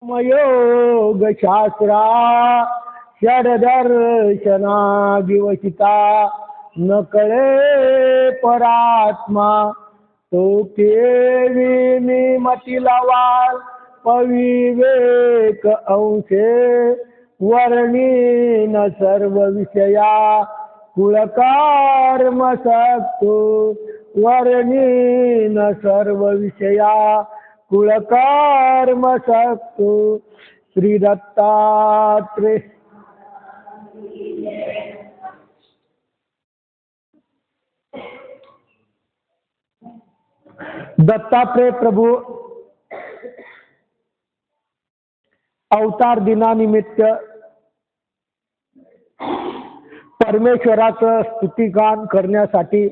योग शास्त्रा षडदर्शना दिवसिता न कळे परात्मा तो केवी मती लावाल पविवेक अंशे वर्णी न सर्व विषया कुलकर्म सक्तो वर्णी न सर्व विषया कुलकर्म सक्तो श्री दत्तात्रेय दत्तात्रेय प्रभू अवतार दिनानिमित्त परमेश्वराचं स्तुतिगान करण्यासाठी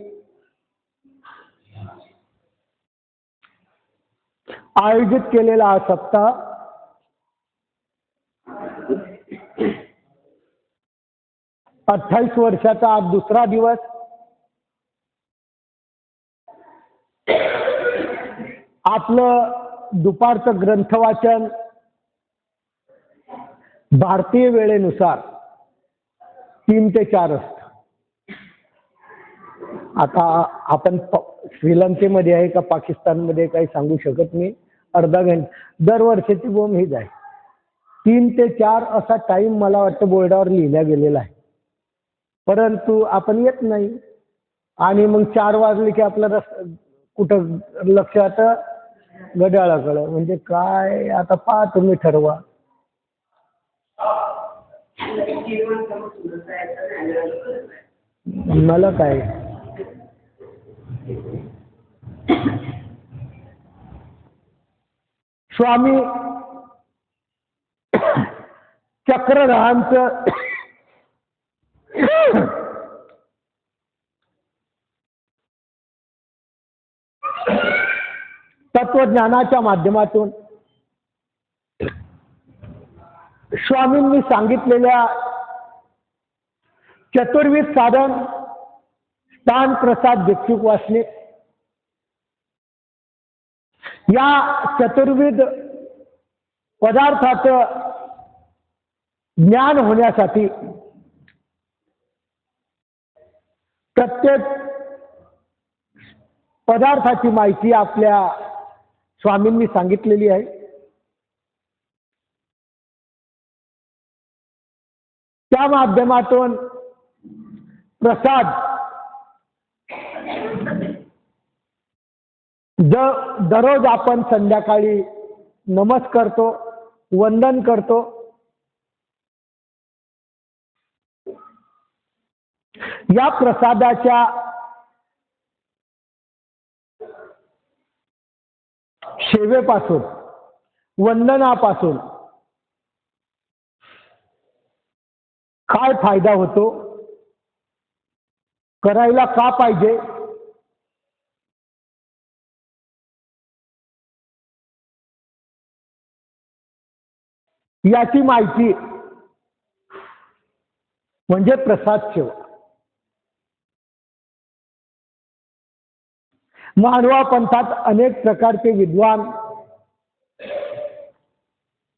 आयोजित केलेला हा सप्ताह 28 वर्षाचा आज दुसरा दिवस. आपलं दुपारचं ग्रंथ वाचन भारतीय वेळेनुसार 3 ते 4 असतं. आता आपण श्रीलंकेमध्ये आहे का पाकिस्तानमध्ये काही सांगू शकत नाही. अर्धा घंटा दरवर्षीची बोंब हीच आहे. 3 ते 4 असा टाइम मला वाटतं बोर्डावर लिहिला गेलेला आहे, परंतु आपण येत नाही आणि मग 4 वाजले की आपलं कुठं लक्षात घड्याळाकडे. म्हणजे काय आता पहा तुम्ही ठरवा. मला काय स्वामी चक्रधरांचं तत्वज्ञानाच्या माध्यमातून स्वामींनी सांगितलेल्या चतुर्विध साधन स्थान प्रसाद भिक्षुक वासने या चतुर्विध पदार्थाचं ज्ञान होण्यासाठी प्रत्येक पदार्थाची माहिती आपल्या स्वामींनी सांगितलेली आहे. त्या माध्यमातून प्रसाद दररोज आपण संध्याकाळी नमस्कार करतो, वंदन करतो. या प्रसादाच्या सेवेपासून वंदनापासून काय फायदा होतो, करायला का पाहिजे, याची माहिती म्हणजे प्रसाद सेवा. मानवा पंथात अनेक प्रकारचे विद्वान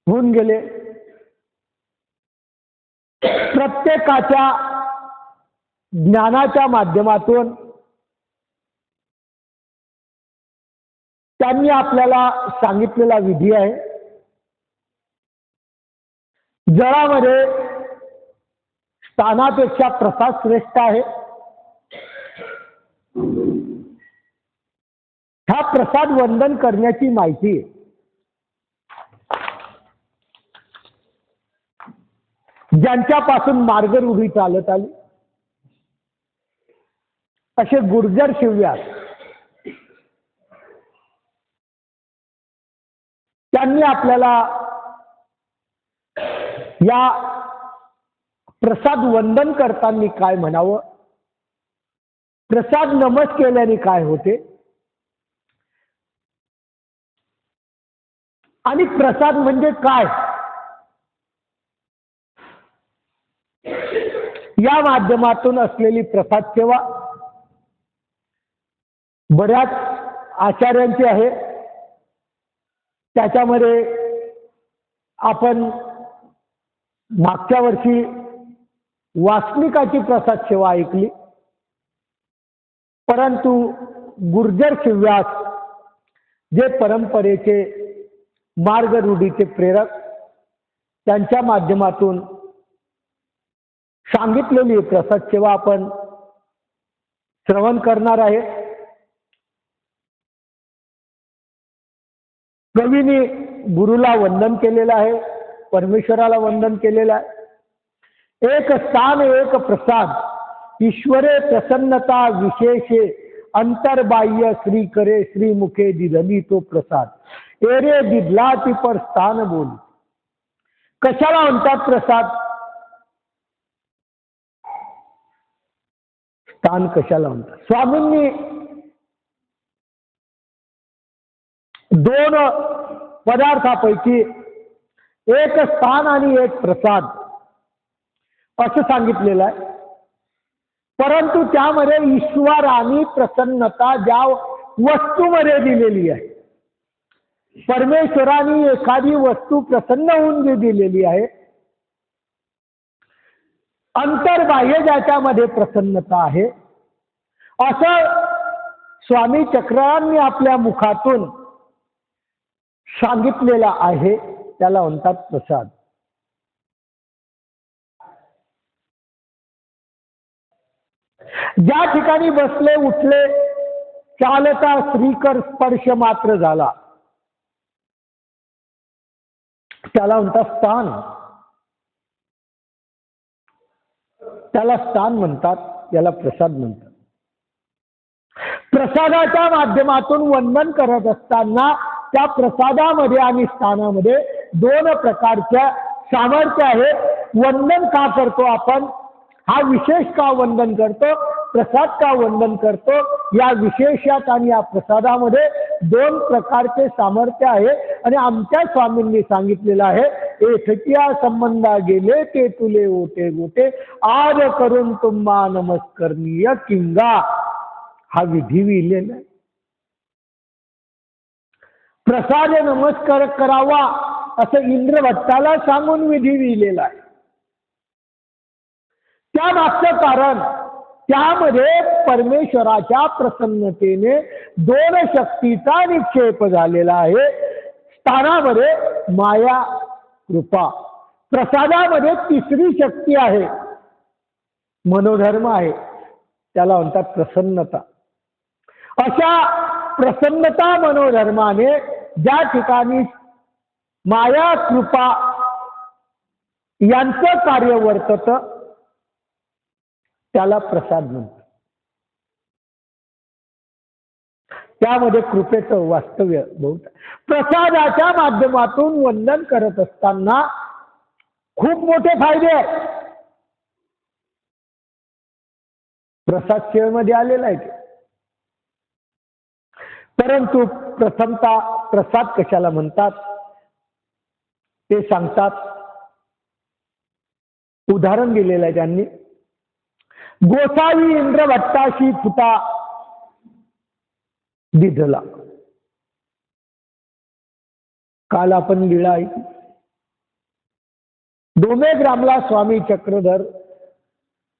होऊन गेले. प्रत्येकाच्या ज्ञानाच्या माध्यमातून त्यांनी आपल्याला सांगितलेला विधी आहे. जळामध्ये स्थानापेक्षा प्रसाद श्रेष्ठ आहे. हा प्रसाद वंदन करण्याची माहिती ज्यांच्यापासून मार्गरूढी चालत आली असे गुर्जर शिव्यास त्यांनी आपल्याला या प्रसाद वंदन करताना काय म्हणावं, प्रसाद नमस केल्याने काय होते आणि प्रसाद म्हणजे काय या माध्यमातून असलेली प्रसाद सेवा बऱ्याच आचार्यांची आहे. त्याच्यामध्ये आपण मागच्या वर्षी वासनिकाची प्रसाद सेवा ऐकली, परंतु गुर्जर शिव्यास जे परंपरेचे मार्ग रूढीचे प्रेरक त्यांच्या माध्यमातून सांगितलेली प्रसाद सेवा आपण श्रवण करणार आहे। कवीने गुरुला वंदन केलेलं आहे, परमेश्वराला वंदन केलेलं आहे। एक स्थान एक प्रसाद, ईश्वरे प्रसन्नता विशेषे, अंतर्बाह्य श्री करे श्रीमुखे दिधली तो प्रसाद। एरे दिधला ती पर स्थान बोल। कशाला म्हणतात प्रसाद? स्थान कशाला म्हणतात? स्वामींनी दोन पदार्थापैकी एक स्थान आणि एक प्रसाद असं सांगितलेलं आहे, परंतु त्यामध्ये ईश्वराने प्रसन्नता ज्या वस्तूमध्ये दिलेली आहे, परमेश्वराने एखादी वस्तू प्रसन्न होऊन जी दिलेली आहे, अंतर्बाह्य ज्याच्यामध्ये प्रसन्नता आहे, असं स्वामी चक्रांनी आपल्या मुखातून सांगितलेला आहे, त्याला म्हणतात प्रसाद। ज्या ठिकाणी बसले उठले चालता श्रीकर स्पर्श मात्र झाला त्याला म्हणतात स्थान, त्याला स्थान म्हणतात, याला प्रसाद म्हणतात। प्रसादाच्या माध्यमातून वंदन करत असताना त्या प्रसादामध्ये आणि स्थानामध्ये दोन प्रकारच्या सामर्थ्य आहे। वंदन का करतो आपण, हा विशेष का वंदन करतो, प्रसाद का वंदन करतो, या विशेषात आणि या प्रसादामध्ये दोन प्रकारचे सामर्थ्य आहे। आणि आमच्या स्वामींनी सांगितलेलं आहे, एकट्या संबंधा गेले ते तुले ओटे गोटे, आज करून तुम्हा नमस्करणीय किंगा, हा विधी लिहिलेला आहे। प्रसाद नमस्कार करावा असं इंद्रभट्टाला सांगून विधी लिहिलेला आहे। त्या मागचं कारण, त्यामध्ये परमेश्वराच्या प्रसन्नतेने दोन शक्तीचा निक्षेप झालेला आहे। स्थानामध्ये माया कृपा, प्रसादामध्ये तिसरी शक्ती आहे, मनोधर्म आहे, त्याला म्हणतात प्रसन्नता। अशा प्रसन्नता मनोधर्माने ज्या ठिकाणी माया कृपा यांचं कार्य वर्तत त्याला प्रसाद म्हणतात। त्यामध्ये कृपेचं वास्तव्य बहुत। प्रसादाच्या माध्यमातून वंदन करत असताना खूप मोठे फायदे आहेत। प्रसाद सेवेमध्ये आलेला आहे, परंतु प्रथमता प्रसाद कशाला म्हणतात ते सांगतात। उदाहरण दिलेलं आहे त्यांनी, गोसावी इंद्रभट्टाशी फुटा दिधला। काल आपण लीळा ऐकली, डोमेग्रामला स्वामी चक्रधर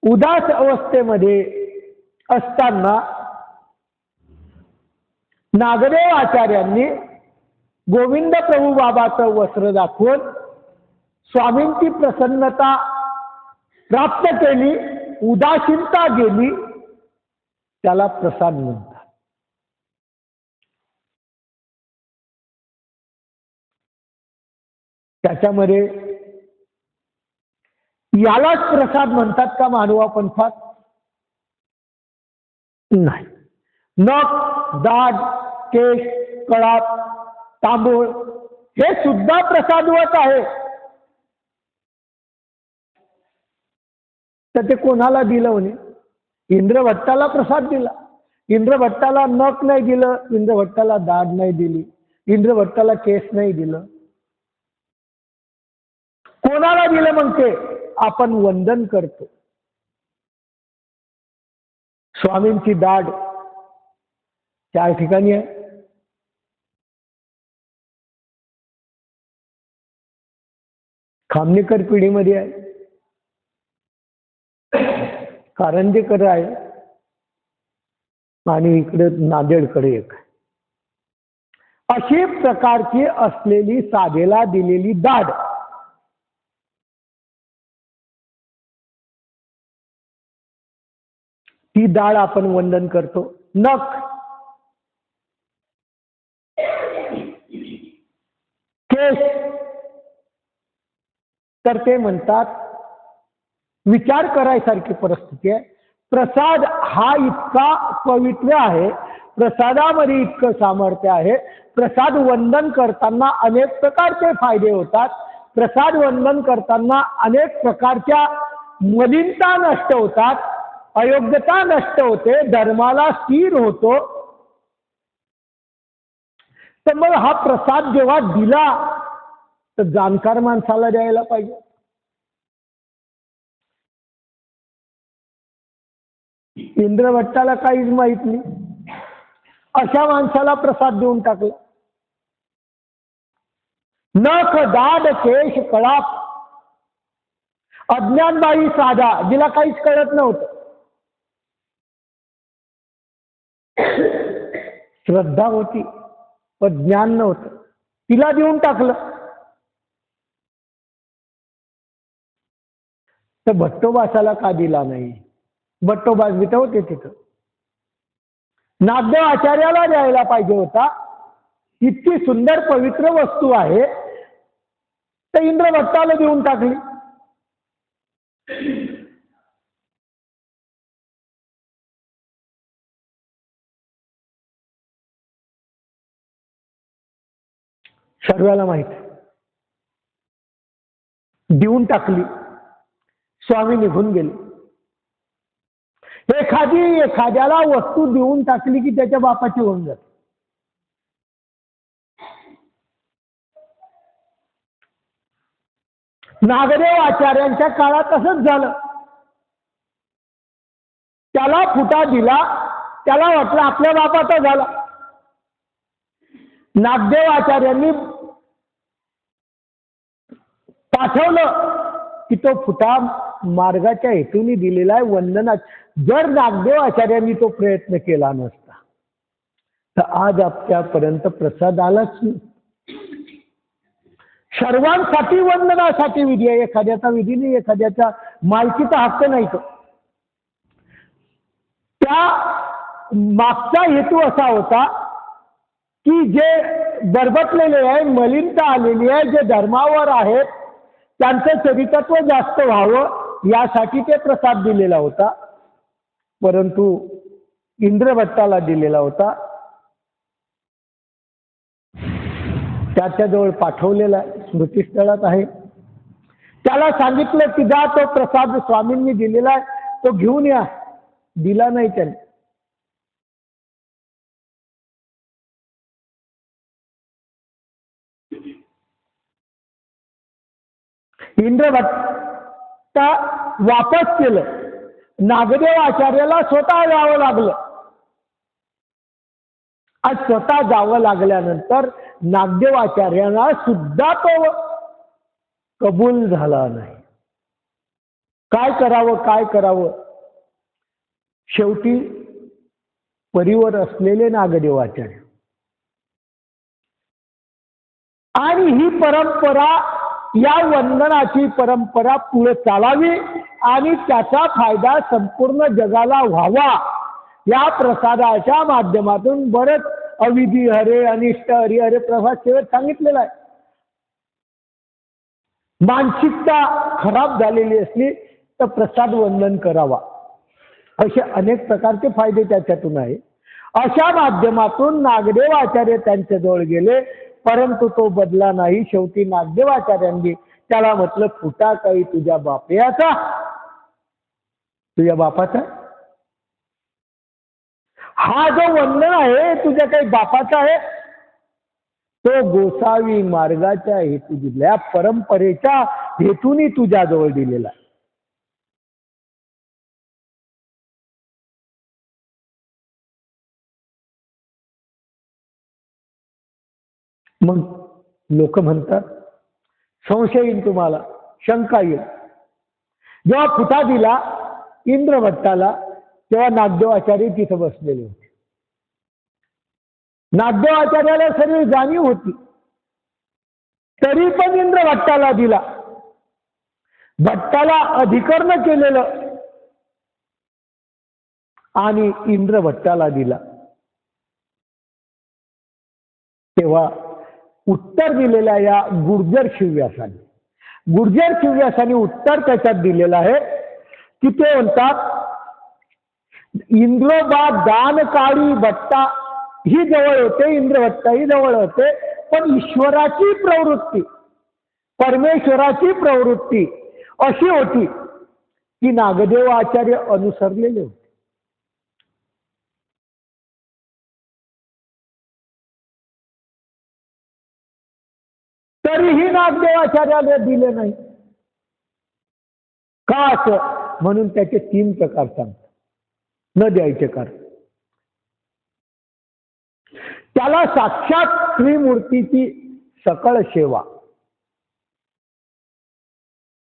उदास अवस्थेमध्ये असताना नागदेव आचार्यांनी गोविंद प्रभू बाबाचं वस्त्र दाखवून स्वामींची प्रसन्नता प्राप्त केली, उदासीनता गेली, त्याला प्रसाद म्हणतात। त्याच्यामध्ये यालाच प्रसाद म्हणतात का मानवा पंथात? नाही। नख, दाढ, केश, कळाप, तांबूळ हे सुद्धा प्रसादवत आहे। तर ते कोणाला दिलं म्हणे? इंद्रभट्टाला प्रसाद दिला। इंद्रभट्टाला नख नाही दिलं, इंद्रभट्टाला दाढ नाही दिली, इंद्रभट्टाला केस नाही दिलं, कोणाला दिलं मग ते? आपण वंदन करतो। स्वामींची दाढ 4 ठिकाणी आहे। खामनेकर पिढीमध्ये आहे, कारंजेकर आहे आणि इकडे नांदेडकडे एक आहे. अशी प्रकारची असलेली साधेला दिलेली दाढ ती दाढ आपण वंदन करतो. नख, केस, तर ते म्हणतात विचार करायसारखी परिस्थिती आहे. प्रसाद हा इतका पवित्र आहे, प्रसादामध्ये इतकं सामर्थ्य आहे. प्रसाद वंदन करताना अनेक प्रकारचे फायदे होतात. प्रसाद वंदन करताना अनेक प्रकारच्या मलिनता नष्ट होतात, अयोग्यता नष्ट होते, धर्माला स्थिर होतो. तर मग हा प्रसाद जेव्हा दिला तर जाणकार माणसाला द्यायला पाहिजे. इंद्रभट्टाला काहीच माहित नाही, अशा माणसाला प्रसाद देऊन टाकला. नख, दाढ, केश, कळाप, अज्ञानबाई साधा, जिला काहीच कळत नव्हतं, श्रद्धा होती पण ज्ञान नव्हतं, तिला देऊन टाकलं. तर भट्टोबासाला का दिला नाही? भट्टोबास बित होते तिथं. नागदेव आचार्याला द्यायला पाहिजे होता. इतकी सुंदर पवित्र वस्तू आहे तर इंद्रभट्टाला देऊन टाकली. सर्वाला माहित, देऊन टाकली. स्वामी निघून गेले. एखाद्याला वस्तू देऊन टाकली की त्याच्या बापाची होऊन जाते. नागदेव आचार्यांच्या काळात तसंच झालं. त्याला फुटा दिला, त्याला वाटलं आपल्या बापाचा झाला. नागदेव आचार्यांनी पाठवलं की तो फुटा मार्गाच्या हेतूने दिलेला आहे, वंदनात. जर नागदेव आचार्यांनी तो प्रयत्न केला नसता तर आज आपल्यापर्यंत प्रसाद आलाच नाही. सर्वांसाठी वंदनासाठी विधी आहे, एखाद्याचा विधी नाही, एखाद्याचा मालकीचा हक्क नाही. तो त्या मागचा हेतू असा होता की जे बरबटलेले आहे, मलिनता आलेली आहे, जे धर्मावर आहेत त्यांचं चरितत्व जास्त व्हावं यासाठी ते प्रसाद दिलेला होता. परंतु इंद्रभट्टाला दिलेला होता, त्याच्याजवळ पाठवलेला स्मृतीस्थळात आहे. त्याला सांगितलं की जा तो प्रसाद स्वामींनी दिलेला आहे तो घेऊन या. दिला नाही त्याने. इंद्रभट्टा वापस केलं. नागदेव आचार्याला स्वतः जावं लागलं. आज स्वतः जावं लागल्यानंतर नागदेव आचार्यांना सुद्धा तो कबूल झाला नाही. काय करावं? शेवटी परिवर असलेले नागदेव आचार्य आणि ही परंपरा, या वंदनाची परंपरा पुढे चालावी आणि त्याचा फायदा संपूर्ण जगाला व्हावा, या प्रसादाच्या माध्यमातून बरेच अविधी हरे, अनिष्ट हरिहरे प्रसाद सेवेत सांगितलेला आहे. मानसिकता खराब झालेली असली तर प्रसाद वंदन करावा, असे अनेक प्रकारचे फायदे त्याच्यातून आहे. अशा माध्यमातून नागदेव आचार्य त्यांच्याजवळ गेले, परंतु तो बदला नाही. शेवटी नागदेव आचार्यांनी त्याला म्हटलं, फुटा काही तुझ्या बापयाचा, तुझ्या बापाचा हा जो वंदन आहे तुझ्या काही बापाचा आहे, तो गोसावी मार्गाच्या हेतू दिल्या, परंपरेच्या हेतूने तुझ्याजवळ दिलेला. मग लोक म्हणतात संशय येईल तुम्हाला, शंका येईल. जेव्हा फुटा दिला इंद्रभट्टाला तेव्हा नागदेवाचार्य तिथं बसलेले होते. नागदेवाचार्याला सर्व जाणीव होती, तरी पण इंद्रभट्टाला दिला. भट्टाला अधिकरण केलेलं आणि इंद्रभट्टाला दिला. तेव्हा उत्तर दिलेल्या या गुर्जर शिवव्यासाने, गुर्जर शिवव्यासाने उत्तर त्याच्यात दिलेलं आहे की ते म्हणतात, इंद्रोबा दान काळी भट्टा ही जवळ होते, इंद्रभट्टा ही जवळ होते, पण ईश्वराची प्रवृत्ती, परमेश्वराची प्रवृत्ती अशी होती की नागदेव आचार्य अनुसरलेले होते. तरीही नागदेवाचार्याला दिले नाही. का असं? म्हणून त्याचे 3 प्रकार सांगतात न द्यायचे कारण. त्याला साक्षात श्रीमूर्तीची सकळ सेवा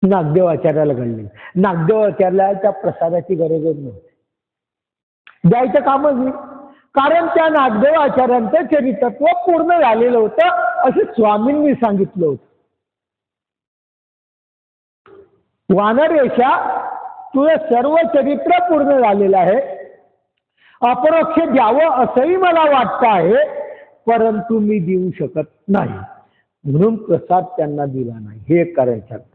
नागदेवाचार्याला घडली. नागदेवाचार्याला त्या प्रसादाची गरजच नव्हती, द्यायचं कामच नाही. कारण त्या नागदेवाचार्यांचं चरित्रत्व पूर्ण झालेलं होतं असं स्वामींनी सांगितलं होतं. वानरेशा, तुझं सर्व चरित्र पूर्ण झालेलं आहे, अपरोक्ष द्यावं असंही मला वाटतं आहे, परंतु मी देऊ शकत नाही, म्हणून प्रसाद त्यांना दिला नाही. हे एक कारण सांगतात.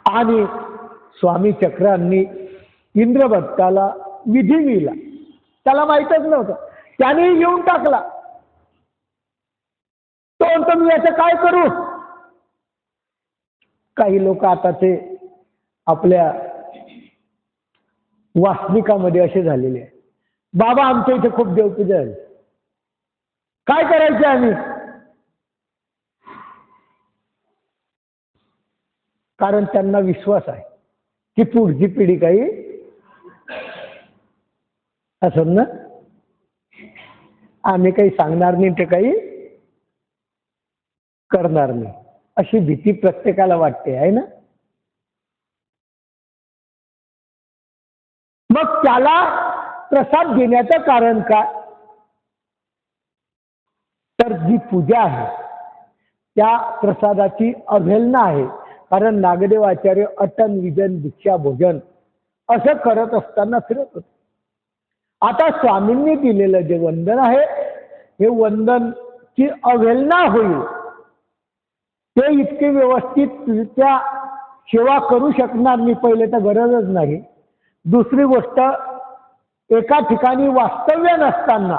आणि स्वामी चक्रांनी इंद्रभट्टाला विधी दिला. त्याला माहीतच नव्हतं, त्याने येऊन टाकला. तो म्हणतो मी याचं काय करू? काही लोक आता ते आपल्या वासनिकामध्ये असे झालेले आहे, बाबा आमच्या इथे खूप देवपूजा झाली, काय करायचे आम्ही? कारण त्यांना विश्वास आहे की पुढची पिढी काही असं ना, आम्ही काही सांगणार नाही, ते काही करणार नाही, अशी भीती प्रत्येकाला वाटते, आहे ना. मग त्याला प्रसाद देण्याचं कारण काय? तर जी पूजा आहे त्या प्रसादाची अवहेलना आहे. कारण नागदेवाचार्य अटन विजन दीक्षा भोजन असं करत असताना फिरत होते. आता स्वामींनी दिलेलं जे वंदन आहे, हे वंदनची अवहेलना होईल, ते इतके व्यवस्थितरित्या सेवा करू शकणार नाही, पहिले तर गरजच नाही. दुसरी गोष्ट, एका ठिकाणी वास्तव्य नसताना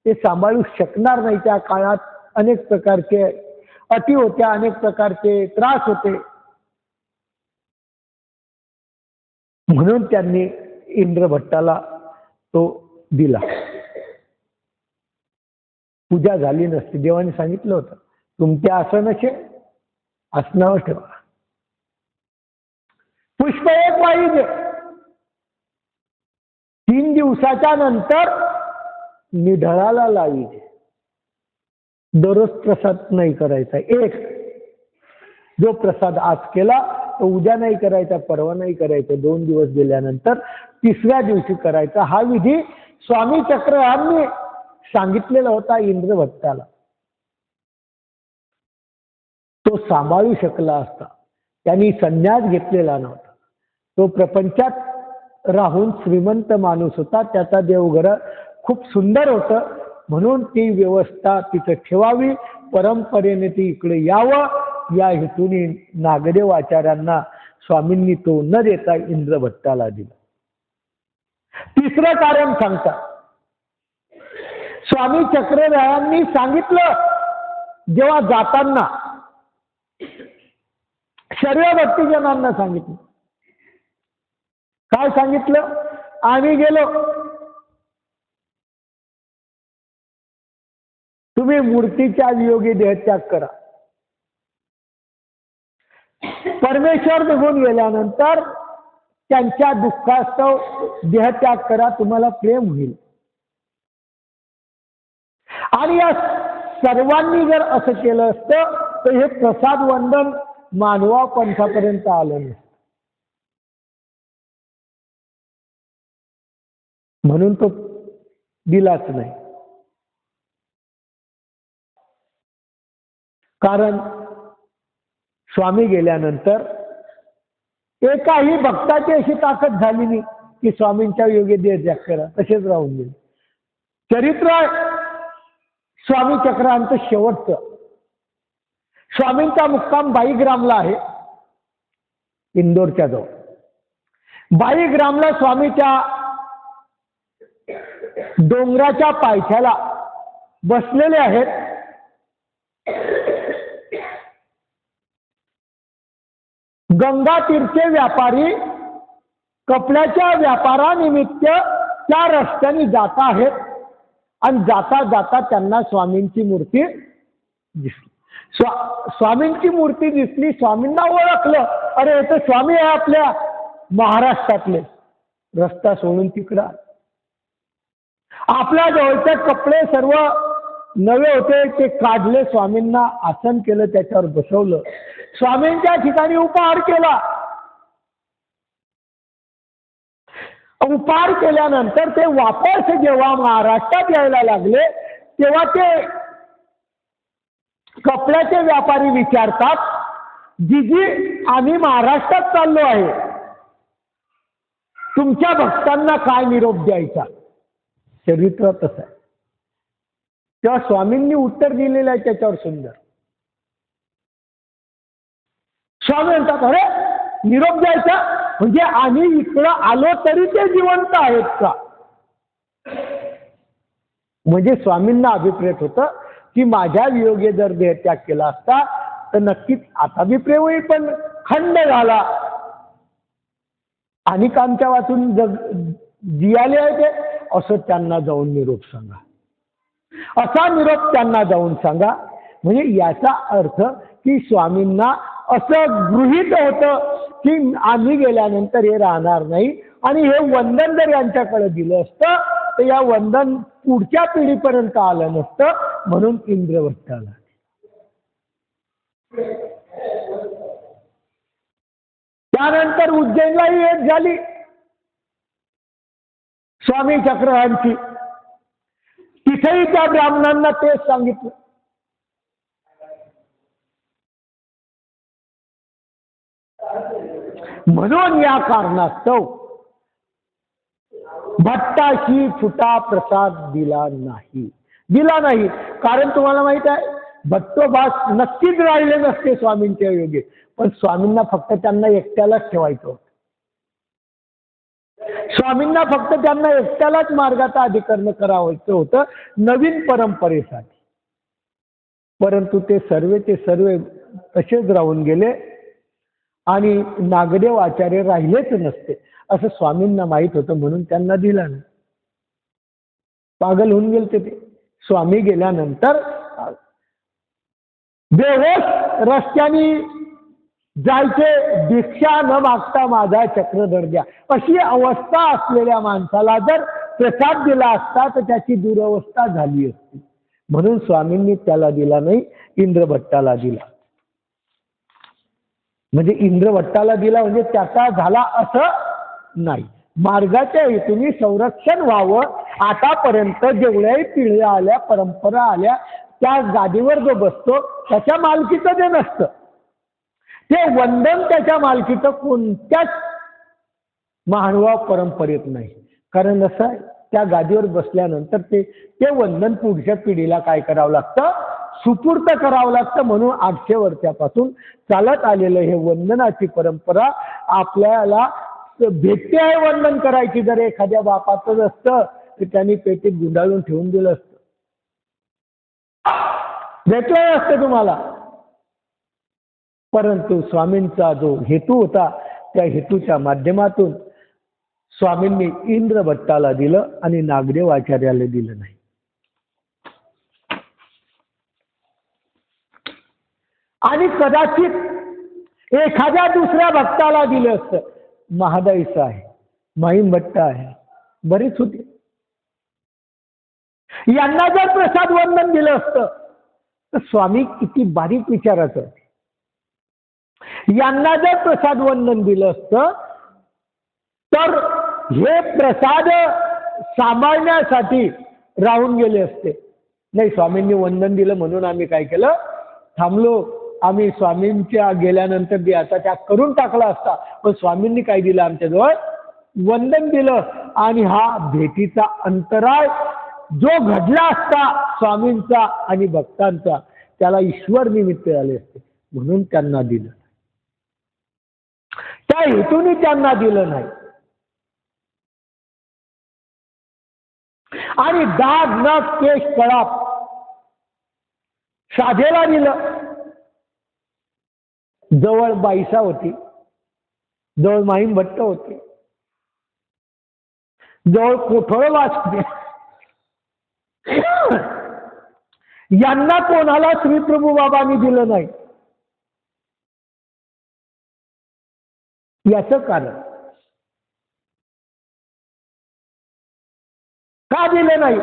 ते सांभाळू शकणार नाही. त्या काळात अनेक प्रकारचे अटी होत्या, अनेक प्रकारचे त्रास होते, म्हणून त्यांनी इंद्रभट्टाला तो दिला. पूजा झाली नसती. देवाने सांगितलं होतं तुमच्या आसनाचे आसनावर ठेवा, पुष्प एक पाहिजे. 3 दिवसाच्या नंतर निढळाला लावायचे. दररोज प्रसाद नाही करायचा. एक जो प्रसाद आज केला तो उद्या नाही करायचा, परवा नाही करायचा, 2 दिवस गेल्यानंतर 3ऱ्या दिवशी करायचा. हा विधी स्वामी चक्र यांनी सांगितलेला होता इंद्रभट्टाला. तो सांभाळू शकला असता. त्यांनी संन्यास घेतलेला नव्हता. तो प्रपंचात राहून श्रीमंत माणूस होता. त्याचा देवघर खूप सुंदर होतं, म्हणून ती व्यवस्था तिथं ठेवावी, परंपरेने ती इकडे यावं, या हेतूने नागदेव आचार्यांना स्वामींनी तो न देता इंद्रभट्टाला दिला. 3रं कारण सांगतात. स्वामी चक्ररायांनी सांगितलं, जेव्हा जाताना सर्व भक्तिजनांना सांगितलं. काय सांगितलं? आम्ही गेलो, तुम्ही मूर्तीच्या वियोगी देहत्याग करा. परमेश्वर निघून गेल्यानंतर त्यांच्या दुःखास्तव देहत्याग करा, तुम्हाला प्रेम होईल. आणि या सर्वांनी जर असं केलं असतं तर हे प्रसाद वंदन मानवा पंथापर्यंत आलं नसतं. म्हणून तो दिलाच नाही. कारण स्वामी गेल्यानंतर एकाही भक्ताची अशी ताकद झाली नाही की स्वामींच्या योगे देह त्याग करा, तसेच राहून गेले. चरित्र स्वामी चक्रांत शेवटचं. स्वामींचा मुक्काम बाईग्रामला आहे, इंदोरच्या जवळ. बाईग्रामला स्वामीच्या डोंगराच्या पायथ्याला बसलेले आहेत गंगा तीरचे व्यापारी. कपड्याच्या व्यापारानिमित्त त्या रस्त्याने जात आहेत आणि जाता जाता त्यांना स्वामींची मूर्ती दिसली. स्वामींची मूर्ती दिसली, स्वामींना ओळखलं. अरे हे तर स्वामी आहे आपल्या महाराष्ट्रातले. रस्ता सोडून तिकडं आपल्या जवळचे कपडे सर्व नवे होते, ते काढले, स्वामींना आसन केलं, त्याच्यावर बसवलं, स्वामींच्या ठिकाणी उपहार केला. उपहार केल्यानंतर ते वापस जेव्हा महाराष्ट्रात यायला लागले तेव्हा ते कपड्याचे व्यापारी विचारतात, जीजी आम्ही महाराष्ट्रात चाललो आहे, तुमच्या भक्तांना काय निरोप द्यायचा? चरित्र तसं आहे. तेव्हा स्वामींनी उत्तर दिलेलं आहे त्याच्यावर सुंदर. स्वामी म्हणतात, अरे निरोप द्यायचा म्हणजे आम्ही इकडं आलो तरी ते जिवंत आहेत का? म्हणजे स्वामींना अभिप्रेत होतं की माझ्या वियोगे जर देहत्याग केला असता तर नक्कीच आता बी प्रेम होईल, पण खंड झाला. आणि कामच्या वाचून जग जियाले आहे ते, असं त्यांना जाऊन निरोप सांगा. असा निरोप त्यांना जाऊन सांगा. म्हणजे याचा अर्थ की स्वामींना असं गृहीत होतं की आम्ही गेल्यानंतर हे राहणार नाही, आणि हे वंदन जर यांच्याकडे दिलं असतं तर या वंदन पुढच्या पिढीपर्यंत आलं नसतं. म्हणून इंद्रवट्टाला. त्यानंतर उज्जैनलाही एक झाली स्वामी चक्रधांची. तिथेही त्या ब्राह्मणांना तेच सांगितलं. म्हणून या कारणास्तव भट्टाशी छुटा प्रसाद दिला नाही. कारण तुम्हाला माहित आहे भट्टोबास नक्कीच राहिले नसते स्वामींच्या योगे, पण स्वामींना फक्त त्यांना एकट्यालाच ठेवायचं होतं. स्वामींना फक्त त्यांना एकट्यालाच मार्गाचा अधिकरण करावायचं होतं नवीन परंपरेसाठी. परंतु ते सर्व तसेच राहून गेले आणि नागदेव आचार्य राहिलेच नसते असं स्वामींना माहित होतं, म्हणून त्यांना दिला नाही. पागल होऊन गेले ते. स्वामी गेल्यानंतर बेहोश रस्त्याने जायचे, भिक्षा न मागता माझा चक्रधर द्या, अशी अवस्था असलेल्या माणसाला जर प्रसाद दिला असता तर त्याची दुरवस्था झाली असती. म्हणून स्वामींनी त्याला दिला नाही, इंद्रभट्टाला दिला. म्हणजे इंद्रभट्टाला दिला म्हणजे त्याचा झाला असं नाही. मार्गाच्या हेतूने संरक्षण व्हावं. आतापर्यंत जेवढ्याही पिढ्या आल्या, परंपरा आल्या, त्या गादीवर जो बसतो त्याच्या मालकीचं जे नसतं ते वंदन त्याच्या मालकीचं कोणत्याच महानुभाव परंपरेत नाही. कारण असं आहे त्या गादीवर बसल्यानंतर ते वंदन पुढच्या पिढीला काय करावं लागतं? सुपूर्त करावं लागतं. म्हणून 800 वर्षापासून चालत आलेलं हे वंदनाची परंपरा आपल्याला भेटते आहे वंदन करायची. जर एखाद्या बापाचंच असतं तर त्यांनी पेटीत गुंडाळून ठेवून दिलं असतं, भेटलं असतं तुम्हाला. परंतु स्वामींचा जो हेतू होता त्या हेतूच्या माध्यमातून स्वामींनी इंद्रभट्टाला दिलं आणि नागदेव आचार्याला दिलं नाही. आणि कदाचित एखाद्या दुसऱ्या भक्ताला दिलं असतं महादाईचं आहे, माहीम भट्ट आहे, बरीच होती. यांना जर प्रसाद वंदन दिलं असतं तर स्वामी किती बारीक विचाराचं. यांना जर प्रसाद वंदन दिलं असतं तर हे प्रसाद सांभाळण्यासाठी राहून गेले असते. नाही, स्वामींनी वंदन दिलं म्हणून आम्ही काय केलं, थांबलो. आम्ही स्वामींच्या गेल्यानंतर द्याचा त्याग करून टाकला असता, पण स्वामींनी काय दिलं आमच्याजवळ, वंदन दिलं. आणि हा भेटीचा अंतराळ जो घडला असता स्वामींचा आणि भक्तांचा, त्याला ईश्वर निमित्त आले असते म्हणून त्यांना दिलं. त्या हेतूने त्यांना दिलं नाही. आणि दाग नख केश कळाप साधेला दिलं. जवळ बाईसा होती, जवळ माहीम भट्ट होती, जवळ कोठोळवास होते. यांना कोणाला श्री प्रभू बाबांनी दिलं नाही. याचं कारण का दिलं नाही?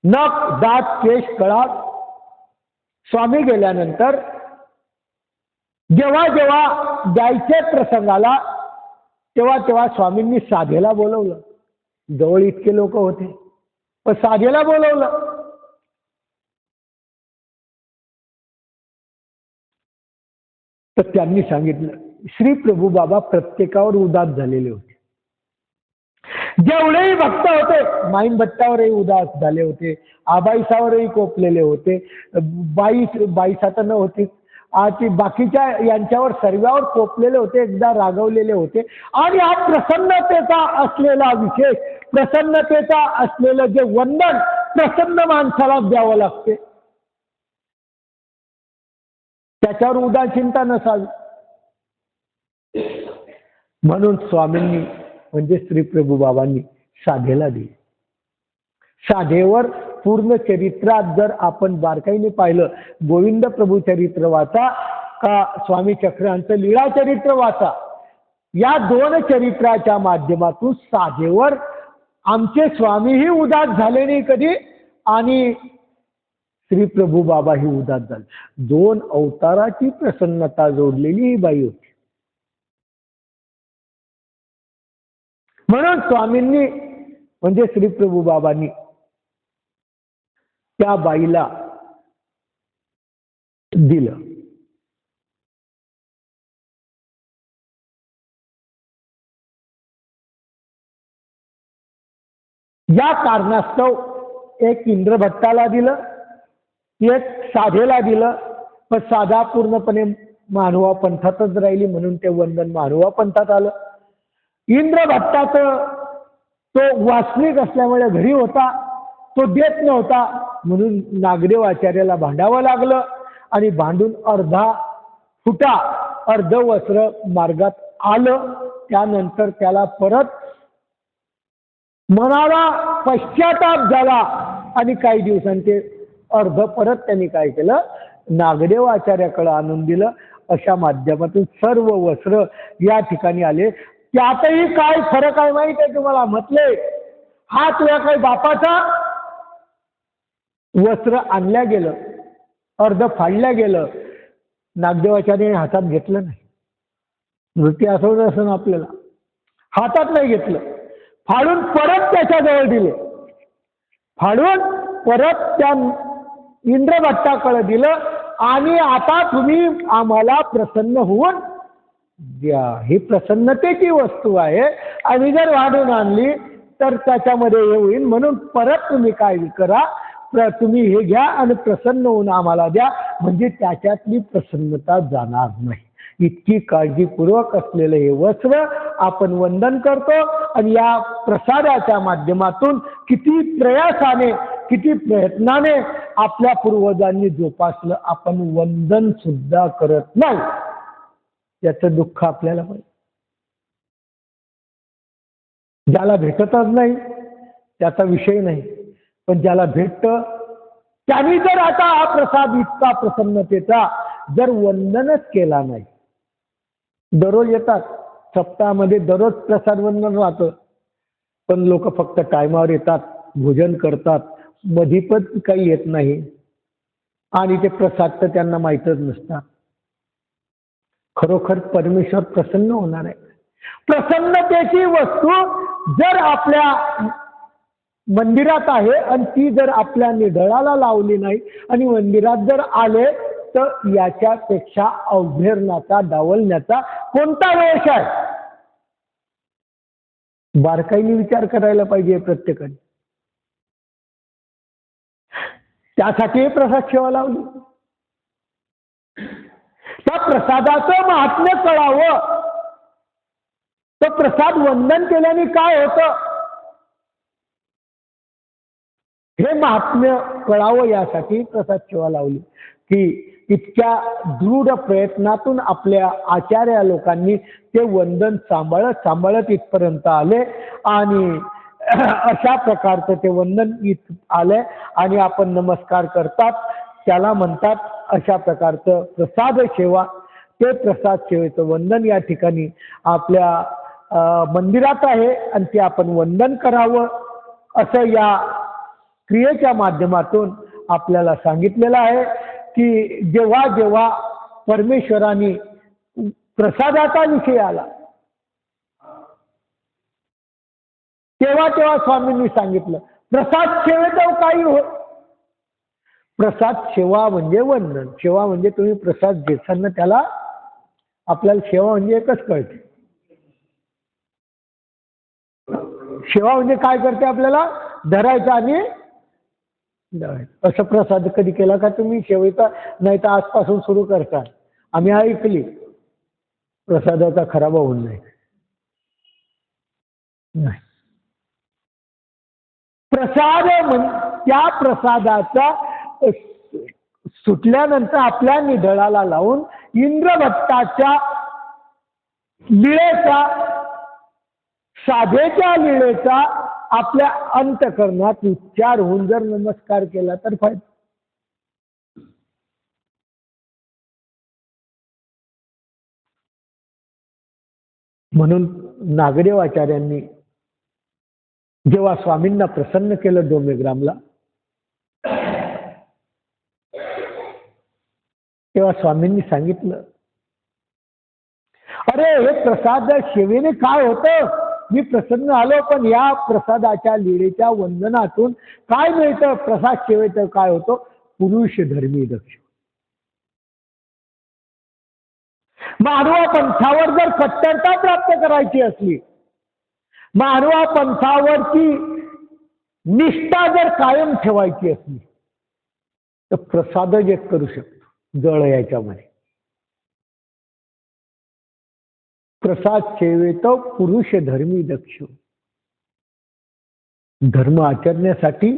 नख दात केश कळाप स्वामी गेल्यानंतर जेव्हा जेव्हा द्यायचे प्रसंगाला तेव्हा तेव्हा स्वामींनी साधेला बोलवलं. जवळ इतके लोक होते पण साधेला बोलवलं. तर त्यांनी सांगितलं, श्री प्रभू बाबा प्रत्येकावर उदास झालेले होते. जेवढेही भक्त होते माहीम भट्टावरही उदास झाले होते, आबाईसावरही कोपलेले होते, बाईसा तर न होती, ती बाकीच्या यांच्यावर सर्वांवर कोपलेले होते, एकदा रागवलेले होते. आणि हा प्रसन्नतेचा असलेला विशेष, प्रसन्नतेचा असलेलं जे वंदन प्रसन्न माणसाला द्यावं लागते, त्याच्यावर उदासीनता नसावी. म्हणून स्वामींनी म्हणजे श्री प्रभू बाबांनी साधेला दिली. साधेवर पूर्ण चरित्रात जर आपण बारकाईने पाहिलं, गोविंद प्रभू चरित्र वाचा का स्वामी चक्रांचं लीळा चरित्र वाचा, या दोन चरित्राच्या माध्यमातून साधेवर आमचे स्वामीही उदास झाले नाही कधी आणि श्री प्रभू बाबाही उदास झाले. दोन अवताराची प्रसन्नता जोडलेली ही बाई होती. म्हणून स्वामींनी म्हणजे श्री प्रभू बाबांनी त्या बाईला दिलं. या कारणास्तव एक इंद्रभट्टाला दिलं, एक साधेला दिलं. पण साधा पूर्णपणे मानवा पंथातच राहिली म्हणून ते वंदन मानवा पंथात आलं. इंद्रभट्टाचं तो वासनिक असल्यामुळे घरी होता, तो देत नव्हता म्हणून नागदेव आचार्याला भांडावं लागलं. आणि भांडून अर्धा फुटा अर्ध वस्त्र मार्गात आलं. त्यानंतर त्याला परत मनाला पश्चाताप झाला आणि काही दिवसांनी ते अर्ध परत त्यांनी काय केलं, नागदेव आचार्याकडे आणून दिलं. अशा माध्यमातून सर्व वस्त्र या ठिकाणी आले. त्यातही काय फरक आहे माहित आहे तुम्हाला? म्हटले हा तुझ्या काही बापाचा वस्त्र आणल्या गेलं, अर्ध फाडल्या गेलं, नागदेवाचार्याने हातात घेतलं नाही. नृत्य असं असं आपल्याला हातात नाही घेतलं, फाडून परत त्याच्याजवळ दिले, फाडून परत त्या इंद्रभट्टाकडे दिलं. आणि आता तुम्ही आम्हाला प्रसन्न होऊन द्या, ही प्रसन्नतेची वस्तू आहे आणि जर वाढून आणली तर त्याच्यामध्ये हे होईल. म्हणून परत तुम्ही काय करा, तुम्ही हे घ्या आणि प्रसन्न होऊन आम्हाला द्या, म्हणजे त्याच्यातली प्रसन्नता जाणार नाही. इतकी काळजीपूर्वक असलेलं हे वस्त्र आपण वंदन करतो. आणि या प्रसादाच्या माध्यमातून किती प्रयासाने किती प्रयत्नाने आपल्या पूर्वजांनी जोपासलं, आपण वंदन सुद्धा करत नाही. याचं दुःख आपल्याला माहिती. ज्याला भेटतच नाही त्याचा विषय नाही, पण ज्याला भेटत त्यांनी जर आता हा प्रसाद इतका प्रसन्नतेचा जर वंदनच केला नाही, दररोज येतात सप्ताहामध्ये दररोज प्रसाद वंदन राहतं, पण लोक फक्त टायमावर येतात, भोजन करतात, मधी पण काही येत नाही आणि ते प्रसाद तर त्यांना माहीतच नसतात. खरोखर परमेश्वर प्रसन्न होणार आहे. प्रसन्नतेची वस्तू जर आपल्या मंदिरात आहे आणि ती जर आपल्या निधळाला लावली नाही आणि मंदिरात जर आले तर याच्यापेक्षा अवघेरण्याचा, डावलण्याचा कोणता वेश आहे? बारकाईने विचार करायला पाहिजे प्रत्येकाने. त्यासाठी प्रसाद सेवा लावली. त्या प्रसादाचं महात्म्य कळावं. तो प्रसाद वंदन केल्याने काय होतं हे महात्म्य कळावं, यासाठी प्रसाद सेवा लावली. की इतक्या दृढ प्रयत्नातून आपल्या आचार्य लोकांनी ते वंदन सांभाळत इथपर्यंत आले आणि अशा प्रकारचं ते वंदन इथ आले आणि आपण नमस्कार करतात, त्याला म्हणतात अशा प्रकारचं प्रसाद सेवा. ते प्रसाद सेवेचं वंदन या ठिकाणी आपल्या मंदिरात आहे आणि ते आपण वंदन करावं असं या क्रियेच्या माध्यमातून आपल्याला सांगितलेलं आहे. की जेव्हा जेव्हा परमेश्वराने प्रसादाचा विषय आला तेव्हा तेव्हा स्वामींनी सांगितलं प्रसाद सेवेचं काही हो. प्रसाद सेवा म्हणजे वंदन. सेवा म्हणजे तुम्ही प्रसाद घेताना त्याला आपल्याला सेवा म्हणजे एकच कळते. सेवा म्हणजे काय करते? आपल्याला धरायचं आणि असं प्रसाद कधी केला का तुम्ही सेवेचा? नाही तर आजपासून सुरू करता. आम्ही ऐकली प्रसादाचा खराब होऊन नाही. प्रसाद त्या प्रसादाचा सुटल्यानंतर आपल्या निधळाला लावून इंद्रभट्टाच्या लीळेचा, साधेच्या लीळेचा आपल्या अंतकरणात उच्चार होऊन जर नमस्कार केला तर फायदा. म्हणून नागदेवाचार्यांनी जेव्हा स्वामींना प्रसन्न केलं डोमेग्रामला, तेव्हा स्वामींनी सांगितलं अरे हे प्रसाद सेवेने काय होतं? मी प्रसन्न आलो, पण या प्रसादाच्या लीळेच्या वंदनातून काय मिळतं? प्रसाद सेवेचं काय होतं? पुरुष धर्मी दक्ष. मानवा पंथावर जर कट्टरता प्राप्त करायची असली, मानवा पंथावरची निष्ठा जर कायम ठेवायची असली तर प्रसादच एक करू शकतो जळ याच्यामध्ये. प्रसाद सेवेत पुरुष धर्मी दक्ष. धर्म आचरण्यासाठी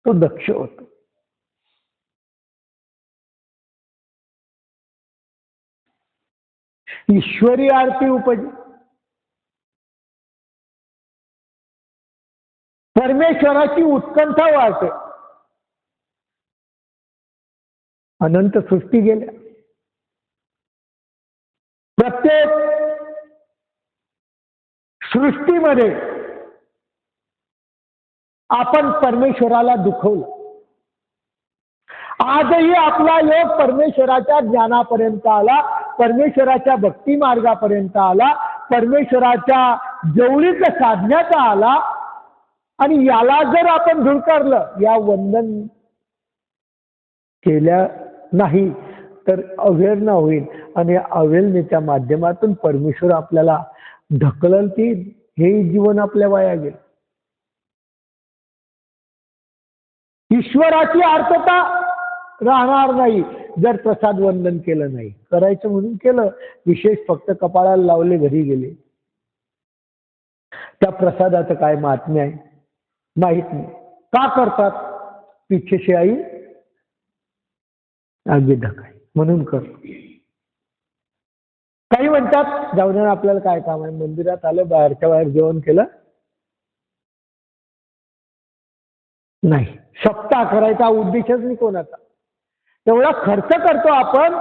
तो दक्ष होतो. ईश्वरी आरती उपजी. परमेश्वराची उत्कंठा वाढते. अनंत सृष्टी गेल्या, प्रत्येक सृष्टीमध्ये आपण परमेश्वराला दुखवलं. आजही आपला योग परमेश्वराच्या ज्ञानापर्यंत आला, परमेश्वराच्या भक्ती मार्गापर्यंत आला, परमेश्वराच्या जवळीक साधण्याचा आला आणि याला जर आपण धुडकारलं, या वंदन केल्या नाही तर अवेरणा होईल आणि अवेरणेच्या माध्यमातून परमेश्वर आपल्याला ढकलतील. हे जीवन आपल्या वाया गेलं. ईश्वराची आर्तता राहणार नाही जर प्रसाद वंदन केलं नाही. करायचं म्हणून केलं, विशेष फक्त कपाळाला लावले, घरी गेले. त्या प्रसादाचं काय महात्म्य आहे माहित नाही. का करतात? पिछे आई आगे ढकाई म्हणून करतो. काही म्हणतात जाऊ दे, आपल्याला काय काम आहे, मंदिरात आलं, बाहेरच्या बाहेर जेवण केलं नाही. सप्ताह करायचा उद्देशच नाही कोणाचा. तेवढा खर्च करतो आपण.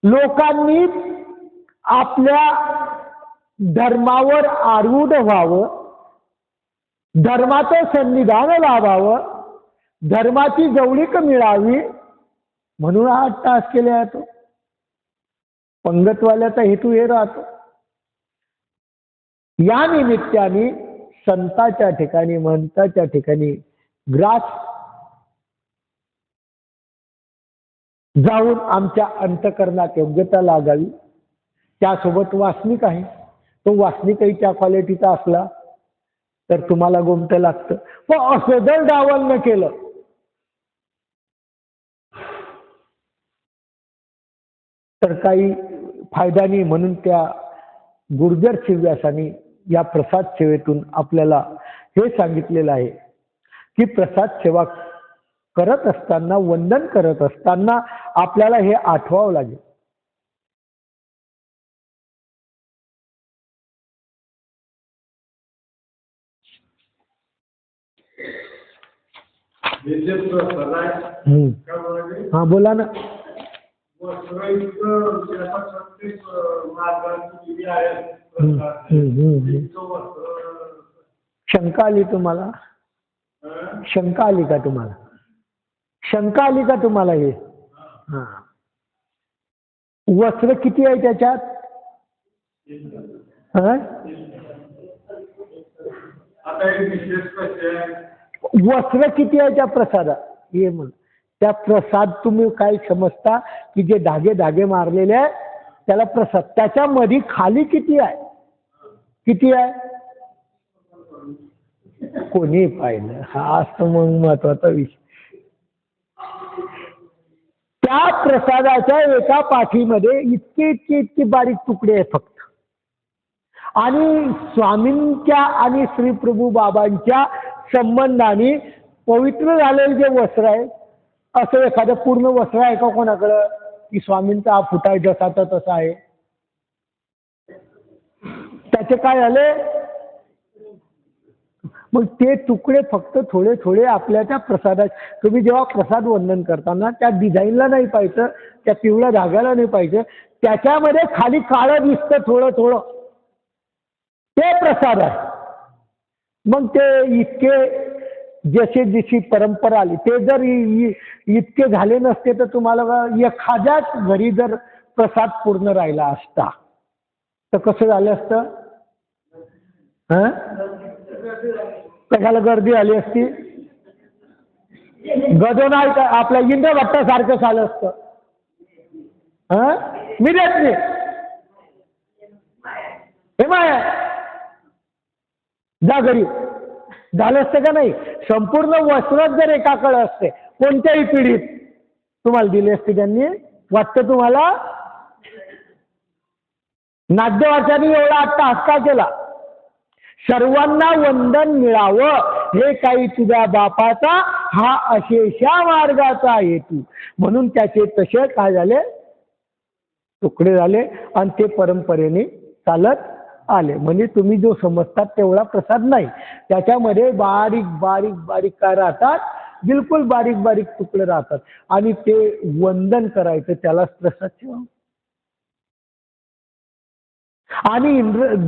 लोकांनी आपल्या धर्मावर आरूढ व्हावं, धर्माचं संविधान लाभावं, धर्माची जवळीक मिळावी म्हणून 8 तास केले जातो. पंगतवाल्याचा हेतू हे राहतो. या निमित्ताने संताच्या ठिकाणी, महंताच्या ठिकाणी ग्रास जाऊन आमच्या अंतकरणात योग्यता लागावी. त्यासोबत वासनिक आहे, तो वासनिकही त्या क्वालिटीचा असला तर तुम्हाला गोमतं लागतं. पण असं जर डावल न केलं तर काही फायदा नाही. म्हणून त्या गुर्जर शिव्यासानी या प्रसाद सेवेतून आपल्याला हे सांगितलेलं आहे की प्रसाद सेवा करत असताना, वंदन करत असताना आपल्याला हे आठवावं लागेल. हा बोला ना. शंका आली तुम्हाला? शंका आली का तुम्हाला? शंका आली का तुम्हाला? हे हा, वस्त्र किती आहे त्याच्यात? वस्त्र किती आहे त्या प्रसादात? हे म्हण. त्या प्रसाद तुम्ही काय समजता की जे धागे धागे मारलेले आहे त्याला प्रसाद, त्याच्यामध्ये खाली किती आहे? किती आहे? कोणी पाहिलं? हा असं मग महत्वाचा विषय. त्या प्रसादाच्या एका पाठीमध्ये इतके इतके इतके बारीक तुकडे आहेत फक्त. आणि स्वामींच्या आणि श्री प्रभू बाबांच्या संबंधाने पवित्र झालेले जे वस्त्र आहे, असं एखादं पूर्ण वस्त्र आहे का कोणाकडं की स्वामींचा हा फुटाय जसा तर तसा आहे? त्याचे काय झाले? मग ते तुकडे फक्त थोडे थोडे आपल्या त्या प्रसादात. तुम्ही जेव्हा प्रसाद वंदन करताना त्या डिझाईनला नाही पाहिजे, त्या पिवळ्या धाग्याला नाही पाहिजे, त्याच्यामध्ये खाली काळं दिसतं थोडं थोडं, ते प्रसाद आहे. मग ते इतके जसे जशी परंपरा आली ते जर इतके झाले नसते तर तुम्हाला एखाद्याच घरी जर प्रसाद पूर्ण राहिला असता तर कसं झालं असतं? कशाला गर्दी आली असती? गदो नाही का आपल्या इंद्र भट्टासारखं झालं असतं. मी देत नाही हे माय जा घरी, झालं असतं का नाही? संपूर्ण वस्त्रच जर एकाकडे असते कोणत्याही पिढीत तुम्हाला दिली असते त्यांनी, वाटतं तुम्हाला? नाट्यवाचाने एवढा आत्ता हक्का केला, सर्वांना वंदन मिळावं हे काही तुझ्या बापाचा हा अशेषा मार्गाचा हेतू. म्हणून त्याचे तसे काय झाले? तुकडे झाले आणि ते परंपरेने चालत आले. म्हणजे तुम्ही जो समजतात तेवढा प्रसाद नाही, त्याच्यामध्ये बारीक बारीक बारीक काय राहतात? बिलकुल बारीक बारीक तुकडे राहतात आणि ते वंदन करायचं त्यालाच प्रसाद सेवा. आणि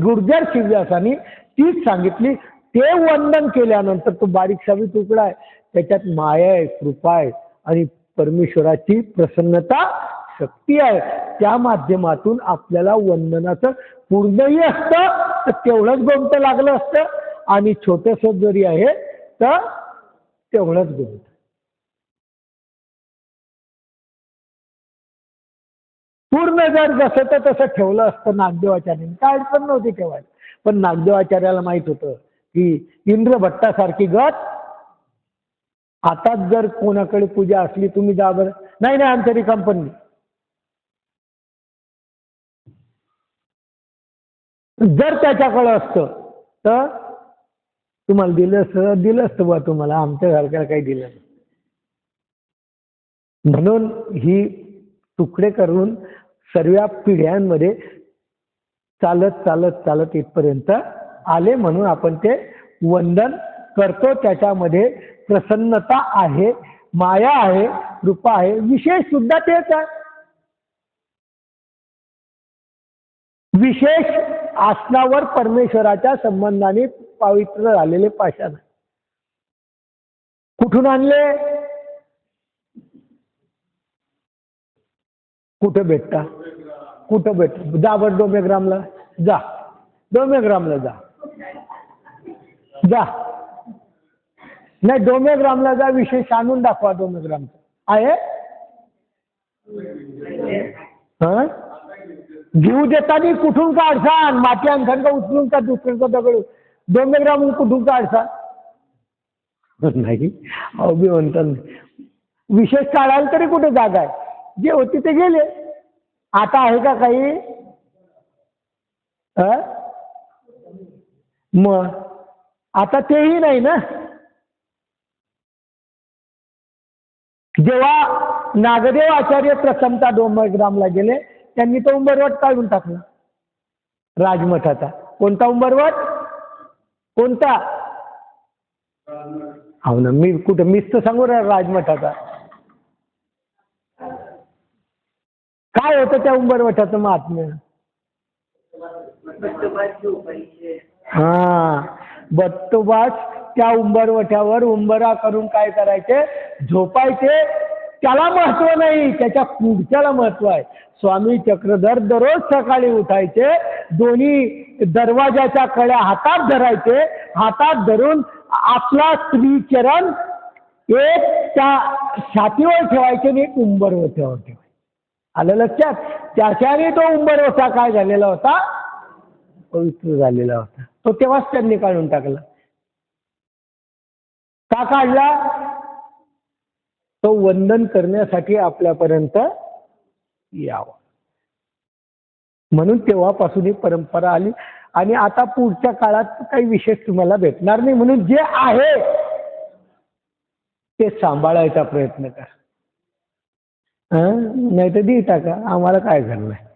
गुर्जर शिव्यासानी तीच सांगितली, ते वंदन केल्यानंतर तो बारीकसा तुकडा आहे त्याच्यात माया आहे, कृपा आहे आणि परमेश्वराची प्रसन्नता शक्ती आहे. त्या माध्यमातून आपल्याला वंदनाचं पूर्णही असतं तर तेवढंच गोमतं लागलं असतं आणि छोटस जरी आहे तर तेवढंच गोमतं. पूर्ण जर जसं तर तसं ठेवलं असतं नागदेवाचार्याने काय अडचण नव्हती ठेवायला. पण नागदेवाचार्याला माहित होतं की इंद्र भट्टासारखी गत आताच जर कोणाकडे पूजा असली तुम्ही जा बरं, नाही नाही आमच्या रिकाम पण नाही. जर त्याच्याकडे असतं तर तुम्हाला दिलं असतं बा, तुम्हाला आमच्या सारख्याला काही दिलं नाही. म्हणून ही तुकडे करून सर्व पिढ्यांमध्ये चालत चालत चालत इथपर्यंत आले. म्हणून आपण ते वंदन करतो. त्याच्यामध्ये प्रसन्नता आहे, माया आहे, कृपा आहे. विशेष सुद्धा तेच आहे. विशेष आसनावर परमेश्वराच्या संबंधाने पवित्र झालेले पाषाण कुठून आणले? कुठे भेटता? कुठं भेटत? जा बर डोमेग्रामला जा, डोमेग्रामला जा, जा नाही डोमेग्रामला जा, विशेष आणून दाखवा डोमेग्रामचा आहे. हा घेऊ देताना कुठून काढसान? माती आणसान का उचलून का दुसऱ्यांचा दगड? डोमेग्राम कुठून काढसान? नाही अभिवंतन विशेष काढायला तरी कुठे जागा आहे? जे होती ते गेले. आता आहे का काही? मग आता तेही नाही ना. जेव्हा नागदेव आचार्य प्रथमता डोमेग्रामला गेले त्यांनी तो उंबरवट काढून टाकला राजमठाचा. कोणता उंबरवट? कोणता? हो ना, मी कुठं मीच तर सांगू राजमठाचा. काय होतं त्या उंबरवठाचं महात्म्य? हा बत्तोबास त्या उंबरवठ्यावर उंबरा करून काय करायचे? झोपायचे. त्याला महत्व नाही, त्याच्या पुढच्याला महत्व आहे. स्वामी चक्रधर दररोज सकाळी उठायचे, दोन्ही दरवाजाच्या कड्या हातात धरायचे, हातात धरून आपला त्रिचरण एक त्या छातीवर ठेवायचे आणि एक उंबरवठ्यावर ठेवायचे. आलं लक्षात? त्याच्याने तो उंबरवठा काय झालेला होता? पवित्र झालेला होता. तो तेव्हाच त्यांनी काढून टाकला. का काढला? तो वंदन करण्यासाठी आपल्यापर्यंत यावं म्हणून तेव्हापासून ही परंपरा आली. आणि आता पुढच्या काळात काही विशेष तुम्हाला भेटणार नाही, म्हणून जे आहे ते सांभाळायचा प्रयत्न करा. नाही तर दी टाका, आम्हाला काय करणार.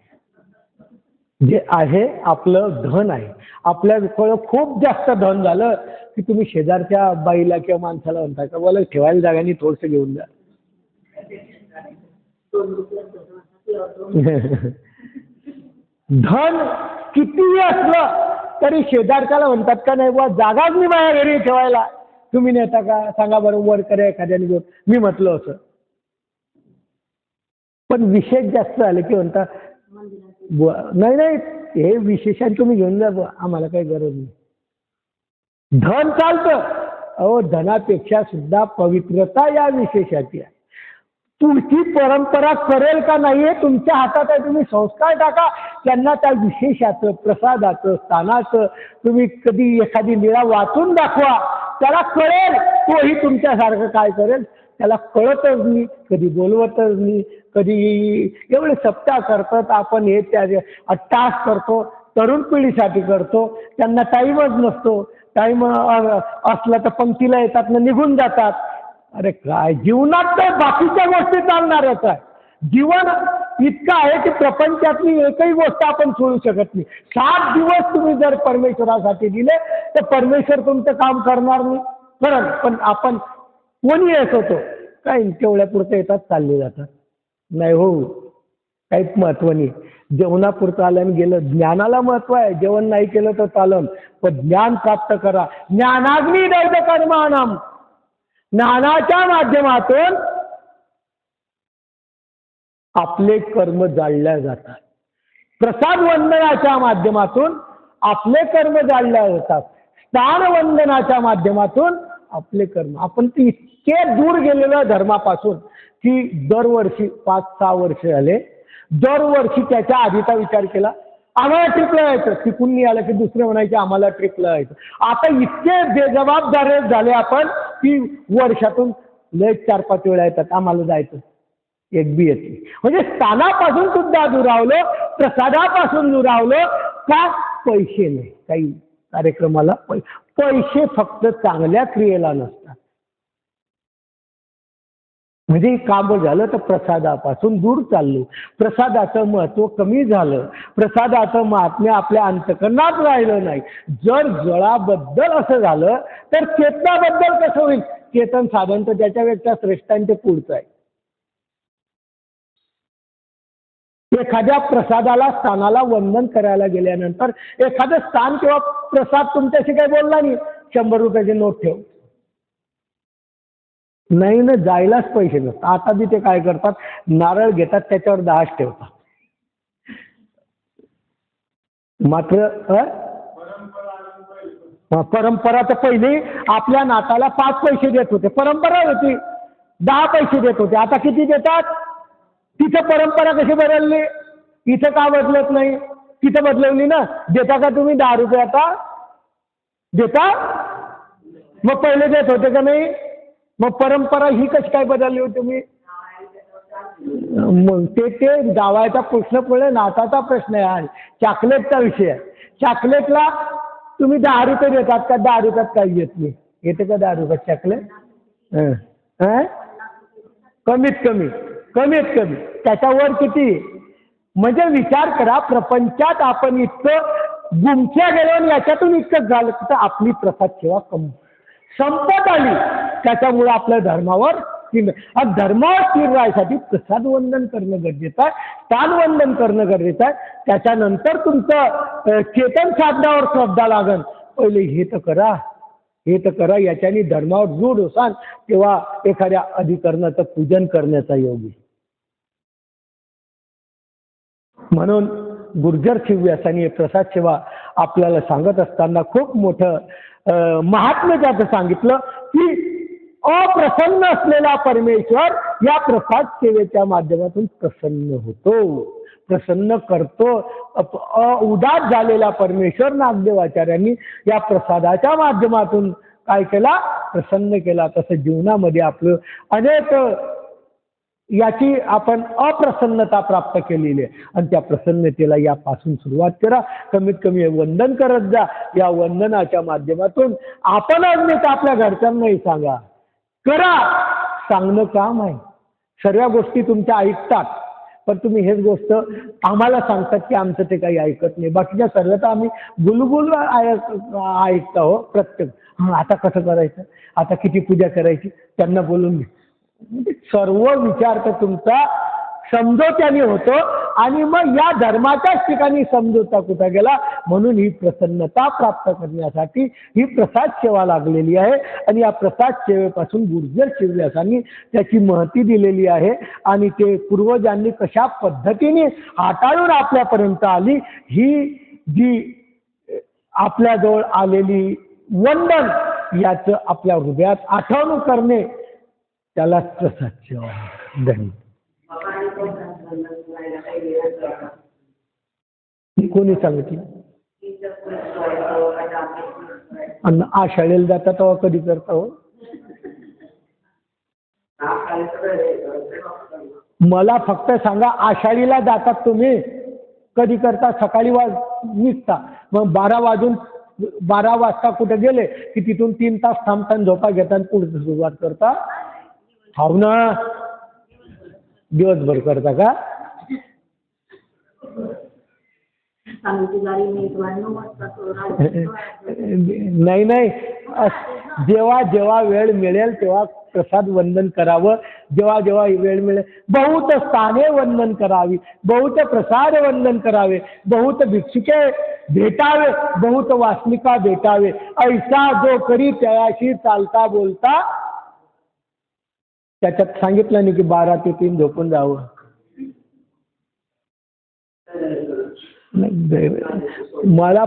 जे आहे आपलं धन आहे. आपल्याकडं खूप जास्त धन झालं की तुम्ही शेजारच्या बाईला किंवा माणसाला म्हणता का बोला ठेवायला जागानी थोडस घेऊन जा. धन कितीही असलं तरी शेजारच्याला म्हणतात का नाही बुवा जागाच मी माझ्या घरी ठेवायला, तुम्ही नेता का? सांगा बरं वर करे एखाद्याने घेऊन. मी म्हटलं असं. पण विशेष जास्त झाले की म्हणता नाही नाही हे विशेषण तुम्ही घेऊन जा बुवा, आम्हाला काही गरज नाही. धन चालतं, अहो धनापेक्षा सुद्धा पवित्रता या विशेषाची आहे. पुढची परंपरा करेल का नाही हे तुमच्या हातात आहे. तुम्ही संस्कार टाका त्यांना त्या विशेषाचं, प्रसादाचं, स्थानाचं. तुम्ही कधी एखादी लीळा वाचून दाखवा, त्याला कळेल. तोही तुमच्यासारखं काय करेल त्याला कळतच नाही, कधी बोलवतच नाही, कधी एवढे सप्ताह करतात आपण हे त्या टास्क करतो, तरुण पिढीसाठी करतो, त्यांना टाईमच नसतो. टाईम असला तर पंक्तीला येतात ना निघून जातात. अरे काय जीवनात तर बाकीच्या गोष्टी चालणारच आहे. जीवन इतकं आहे की प्रपंचातली एकही गोष्ट आपण सोडू शकत नाही. 7 दिवस तुम्ही जर परमेश्वरासाठी दिले तर परमेश्वर तुमचं काम करणार नाही खरं. पण आपण कोणी येत होतो काय तेवढ्यापुरतं येतात चालले जातात. नाही हो, काहीच महत्व नाही. जेवणापुरतं आलं आणि गेलं. ज्ञानाला महत्व आहे. जेवण नाही केलं तर चालन, पण ज्ञान प्राप्त करा. ज्ञानाग्नी दैव कर्माणम. ज्ञानाच्या माध्यमातून आपले कर्म जाळल्या जातात. प्रसाद वंदनाच्या माध्यमातून आपले कर्म जाळल्या जातात. स्थान वंदनाच्या माध्यमातून आपले कर्म. आपण ते इतके दूर गेलेलो धर्मापासून की दरवर्षी 5-6 वर्ष झाले दरवर्षी त्याच्या आधीचा विचार केला आम्हाला ट्रिपला यायचं. तिकून नाही आलं की दुसरे म्हणायचे आम्हाला ट्रिपला यायचं. आता इतके बेजबाबदार झाले आपण की वर्षातून लय 4-5 वेळा येतात आम्हाला जायचं, एक बी येते. म्हणजे स्थानापासून सुद्धा दुरावलो, प्रसादापासून दुरावलो. का? पैसे नाही. काही कार्यक्रमाला पैसे फक्त चांगल्या क्रियेला नसतात. म्हणजे काम झालं तर प्रसादापासून दूर चाललो. प्रसादाचं महत्व कमी झालं. प्रसादाचं महात्म्य आपल्या अंतकरणात राहिलं नाही. जर जळाबद्दल असं झालं तर चेतनाबद्दल कसं होईल? चेतन साधन तर त्याच्यापेक्षा श्रेष्ठांचे पुढचं आहे. एखाद्या प्रसादाला स्थानाला वंदन करायला गेल्यानंतर एखादं स्थान किंवा प्रसाद तुमच्याशी काही बोलला नाही, 100 रुपयाची नोट ठेव. नाही ना, जायलाच पैसे नसतात. आता बी ते काय करतात, नारळ घेतात त्याच्यावर 10 ठेवतात. मात्र परंपरा तर पहिले आपल्या नाताला 5 पैसे देत होते, परंपरा होती. 10 पैसे देत होते, आता किती देतात? तिथं परंपरा कशी बदलली, इथं का बदलत नाही? तिथं बदलवली ना. देता का तुम्ही 10 रुपये आता? देता? मग पहिले देत होते का नाही? मग परंपरा ही कशी काय बदलली हो तुम्ही? मग ते जावायचा प्रश्न पडले, नाताचा प्रश्न आहे. आज चॉकलेटचा विषय आहे. चॉकलेटला तुम्ही 10 रुपये देतात का? 10 रुपयात काही येत नाही. येते का 10 रुपयात चॉकलेट? कमीत कमी त्याच्यावर किती? म्हणजे विचार करा, प्रपंचात आपण इतकं गुंफल्या गेलो आणि याच्यातून इतकं झालं तर आपली प्रसाद सेवा संपत आली. त्याच्यामुळे आपल्या धर्मावर धर्मावर स्थिर राहण्यासाठी प्रसाद वंदन करणं गरजेचं आहे, स्थान वंदन करणं गरजेचं आहे. त्याच्यानंतर तुमचं चेतन साधनावर श्रद्धा लागन. पहिले हे तर करा, याच्याने धर्मावर जोड होसान, तेव्हा एखाद्या अधिकरणाचं पूजन करण्याचा योग आहे. म्हणून गुर्जर शिवव्यासांनी प्रसाद सेवा आपल्याला सांगत असताना खूप मोठं महात्म्य त्याचं सांगितलं की अप्रसन्न असलेला परमेश्वर या प्रसाद सेवेच्या माध्यमातून प्रसन्न होतो, प्रसन्न करतो. उदास झालेला परमेश्वर नागदेवाचार्यांनी या प्रसादाच्या माध्यमातून काय केला? प्रसन्न केला. तसं जीवनामध्ये आपलं अनेक याची आपण अप्रसन्नता प्राप्त केलेली आहे आणि त्या प्रसन्नतेला यापासून सुरुवात करा. कमीत कमी वंदन करत जा. या वंदनाच्या माध्यमातून आपण अग्नित आपल्या घरच्यांनाही सांगा. करा, सांगणं काम आहे. सर्व गोष्टी तुमच्या ऐकतात, पण तुम्ही हेच गोष्ट आम्हाला सांगतात की आमचं ते काही ऐकत नाही. बाकीच्या सर्व तर आम्ही गुलगुल ऐकता हो प्रत्येक. आता कसं करायचं, आता किती पूजा करायची, त्यांना बोलून घे. म्हणजे सर्व विचार तर तुमचा समजोत्याने होतो आणि मग या धर्माच्याच ठिकाणी समजोता कुठे गेला. म्हणून ही प्रसन्नता प्राप्त करण्यासाठी ही प्रसाद सेवा लागलेली आहे आणि या प्रसाद सेवेपासून गुर्जर शिवव्यासांनी त्याची महती दिलेली आहे आणि ते पूर्वजांनी कशा पद्धतीने हाताळून आपल्यापर्यंत आली, ही जी आपल्याजवळ आलेली वंदन याचं आपल्या हृदयात आठवण करणे, त्यालाच प्रसाद सेवा. धन्यवाद. कोणी सांगितलं? आणि आषाढीला जाता तेव्हा कधी करता हो? मला फक्त सांगा, आषाढीला जातात तुम्ही कधी करता? सकाळी निघता, मग 12 वाजता कुठे गेले की तिथून 3 तास थांबताना झोपा घेता आणि पुढे सुरुवात करता. हो ना, दिवसभर करता का? नाही, जेव्हा वेळ मिळेल तेव्हा प्रसाद वंदन करावं. जेव्हा वेळ मिळेल बहुत स्थाने वंदन करावी, बहुत प्रसाद वंदन करावे, बहुत भिक्षुके भेटावे, बहुत वासनिका भेटावे. ऐसा जो करी त्याशी चालता बोलता. त्याच्यात सांगितलं नाही की 12 ते 3 झोपून जावं. मला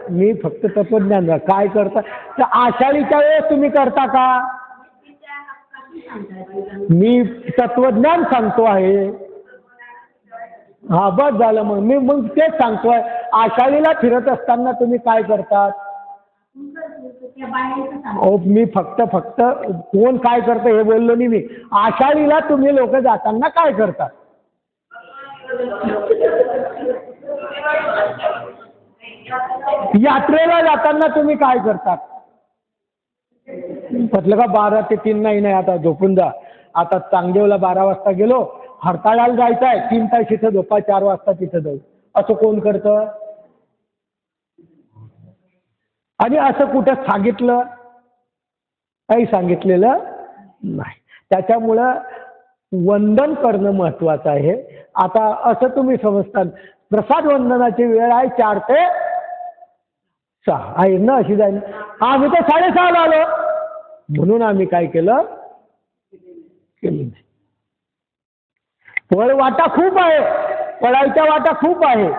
मी फक्त तत्वज्ञान काय करता. तर आषाढीच्या वेळेस तुम्ही करता का? मी तत्वज्ञान सांगतो आहे. हा बस झालं. मग तेच सांगतोय, आषाढीला फिरत असताना तुम्ही काय करतात? मी फक्त कोण काय करतं हे बोललो नाही मी. आषाढीला तुम्ही लोक जाताना काय करतात? यात्रेला जाताना तुम्ही काय करतात? म्हटलं का 12 ते 3 नाही, आता झोपून जा. आता चांगदेवला 12 वाजता गेलो, हरताळाला जायचं आहे, 3 तास इथं झोपा, 4 वाजता तिथं जाऊ. असं कोण करतं? आणि असं कुठं सांगितलं? काही सांगितलेलं नाही. त्याच्यामुळं वंदन करणं महत्वाचं आहे. आता असं तुम्ही समजता प्रसाद वंदनाची वेळ आहे 4 ते 6 आहे ना, अशी जाईल. आम्ही तर 6:30 ला आलो म्हणून आम्ही काय केलं नाही. फळ वाटा खूप आहे, पळायच्या वाटा खूप आहे,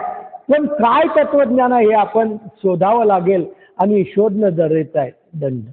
पण काय तत्वज्ञान आहे हे आपण शोधावं लागेल आणि शोधणं जरुरीचं आहे. धन्यवाद.